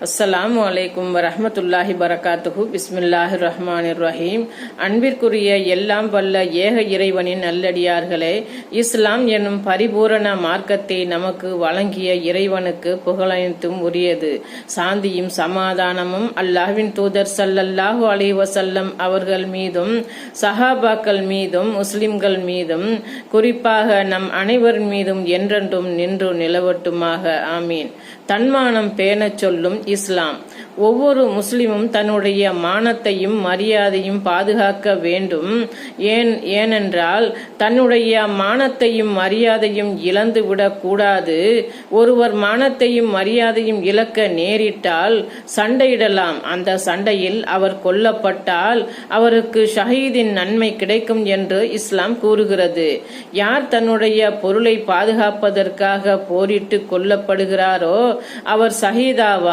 அஸ்ஸலாமு அலைக்கும் வரஹ்மத்துல்லாஹி பரகாத்துஹு. பிஸ்மில்லாஹிர் ரஹ்மானிர் ரஹீம். அன்பிற்குரிய எல்லாம் வல்ல ஏக இறைவனின் நல்லடியார்களே, இஸ்லாம் என்னும் பரிபூரண மார்க்கத்தை நமக்கு வழங்கிய இறைவனுக்கு புகழனைத்தும் உரியது. சாந்தியும் சமாதானமும் அல்லாஹ்வின் தூதர் ஸல்லல்லாஹு அலைஹி வஸல்லம் அவர்கள் மீதும் சஹாபாக்கள் மீதும் முஸ்லிம்கள் மீதும் குறிப்பாக நம் அனைவர் மீதும் என்றென்றும் நின்று நிலவட்டுமாக. ஆமீன். தன்மானம் பேணச் சொல்லும் இஸ்லாம். ஒவ்வொரு முஸ்லிமும் தன்னுடைய மானத்தையும் மரியாதையும் பாதுகாக்க வேண்டும். ஏனென்றால் தன்னுடைய மானத்தையும் மரியாதையும் இழந்து விடக்கூடாது. ஒருவர் மானத்தையும் மரியாதையும் இழக்க நேரிட்டால் சண்டையிடலாம். அந்த சண்டையில் அவர் கொல்லப்பட்டால் அவருக்கு ஷஹீதின் நன்மை கிடைக்கும் என்று இஸ்லாம் கூறுகிறது. யார் தன்னுடைய பொருளை பாதுகாப்பதற்காக போரிட்டு கொல்லப்படுகிறாரோ அவர் ஷஹீதாவார்.